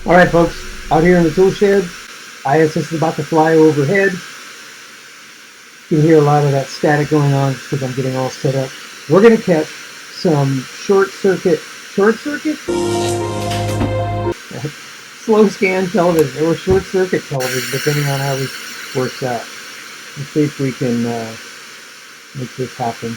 All right, folks, out here in the tool shed, ISS is about to fly overhead. You can hear a lot of that static going on because I'm getting all set up. We're going to catch some short circuit, slow scan television, or short circuit television, depending on how this works out. Let's see if we can make this happen.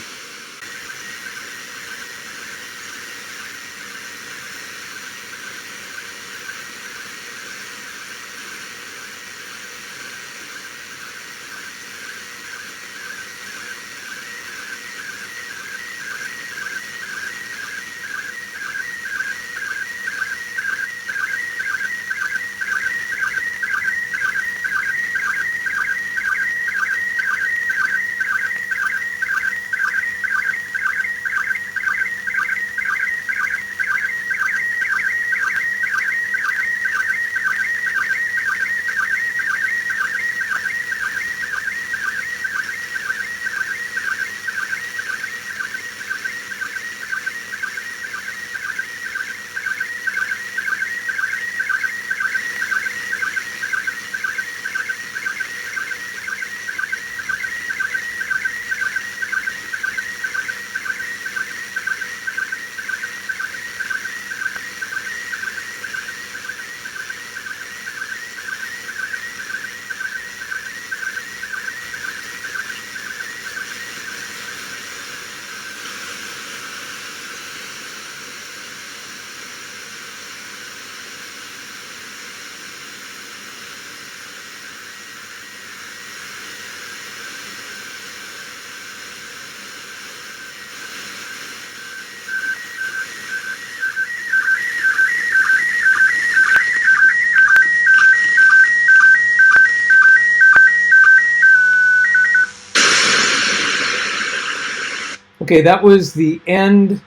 Okay, that was the end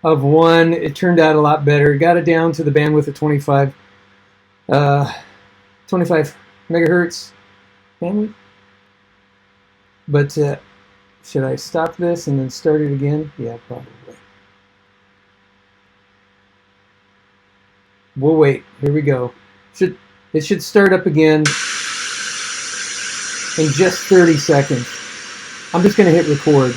of one. It turned out a lot better. Got it down to the bandwidth of uh, 25 megahertz bandwidth. But should I stop this and then start it again? Yeah, probably. We'll wait. Here we go. It should start up again in just 30 seconds. I'm just going to hit record.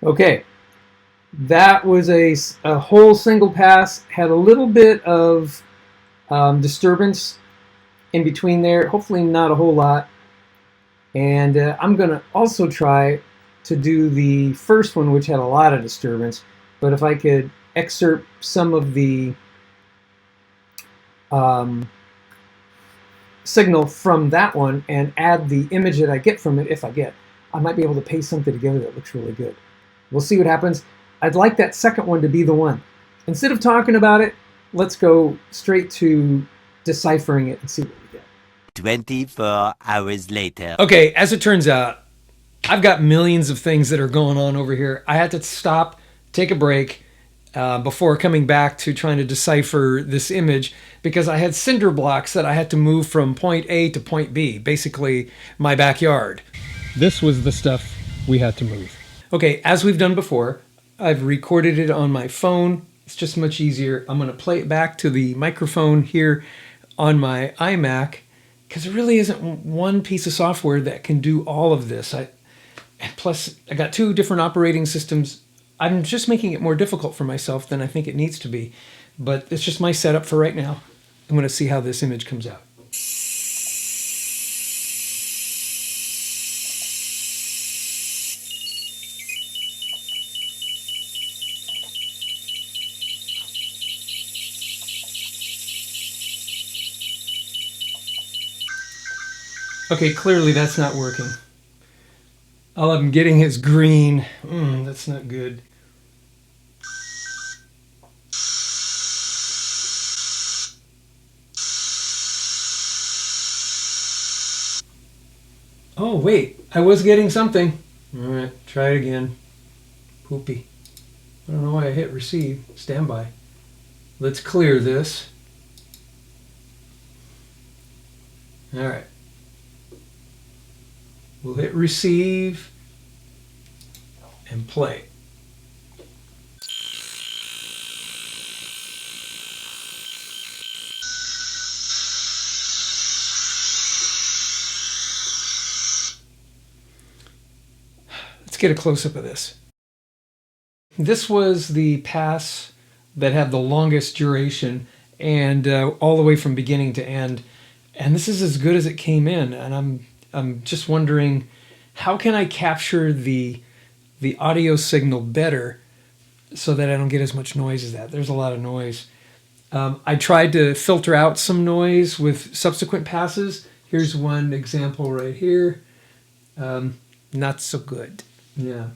Okay, that was a whole single pass. Had a little bit of disturbance in between there. Hopefully not a whole lot. And I'm going to also try to do the first one, which had a lot of disturbance. But if I could excerpt some of the signal from that one and add the image that I get from it, if I get, I might be able to paste something together that looks really good. We'll see what happens. I'd like that second one to be the one. Instead of talking about it, let's go straight to deciphering it and see what we get. 24 hours later. Okay, as it turns out, I've got millions of things that are going on over here. I had to stop, take a break before coming back to trying to decipher this image because I had cinder blocks that I had to move from point A to point B, basically my backyard. This was the stuff we had to move. Okay, as we've done before, I've recorded it on my phone. It's just much easier. I'm going to play it back to the microphone here on my iMac because there really isn't one piece of software that can do all of this. Plus, I got two different operating systems. I'm just making it more difficult for myself than I think it needs to be. But it's just my setup for right now. I'm going to see how this image comes out. Okay, clearly that's not working. All I'm getting is green. That's not good. Oh, wait. I was getting something. All right. Try it again. Poopy. I don't know why I hit receive. Standby. Let's clear this. All right. We'll hit receive and play. Let's get a close-up of this. This was the pass that had the longest duration and all the way from beginning to end. And this is as good as it came in. And I'm just wondering, how can I capture the audio signal better so that I don't get as much noise as that? There's a lot of noise. I tried to filter out some noise with subsequent passes. Here's one example right here. Not so good. Yeah,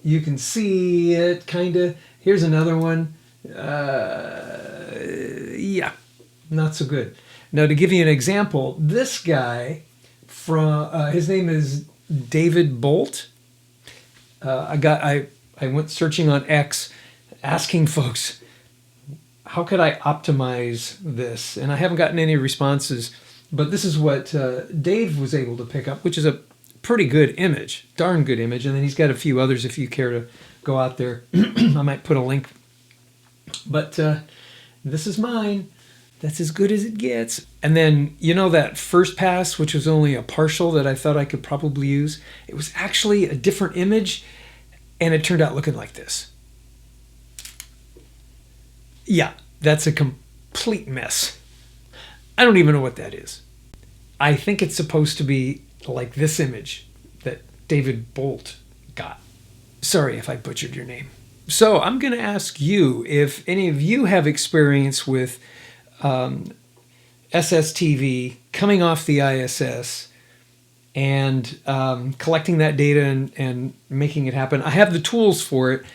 you can see it kind of. Here's another one. Yeah, not so good. Now, to give you an example, this guy his name is David Bolt. I went searching on X, asking folks, how could I optimize this? And I haven't gotten any responses, but this is what Dave was able to pick up, which is a pretty good image, darn good image. And then he's got a few others if you care to go out there. I might put a link. But this is mine. That's as good as it gets. And then, you know, that first pass, which was only a partial that I thought I could probably use, it was actually a different image, and it turned out looking like this. Yeah, that's a complete mess. I don't even know what that is. I think it's supposed to be like this image that David Bolt got. Sorry if I butchered your name. So I'm going to ask you if any of you have experience with SSTV coming off the ISS and collecting that data and making it happen. I have the tools for it,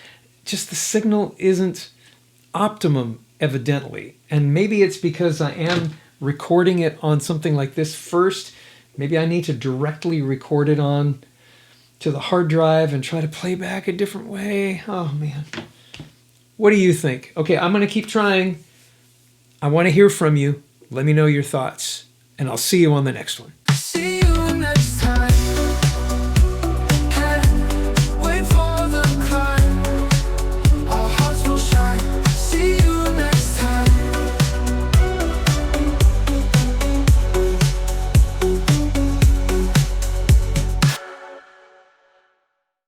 just the signal isn't optimum, evidently. And maybe it's because I am recording it on something like this first. Maybe I need to directly record it on to the hard drive and try to play back a different way. Oh, man. What do you think? Okay, I'm going to keep trying. I want to hear from you. Let me know your thoughts, and I'll see you on the next one.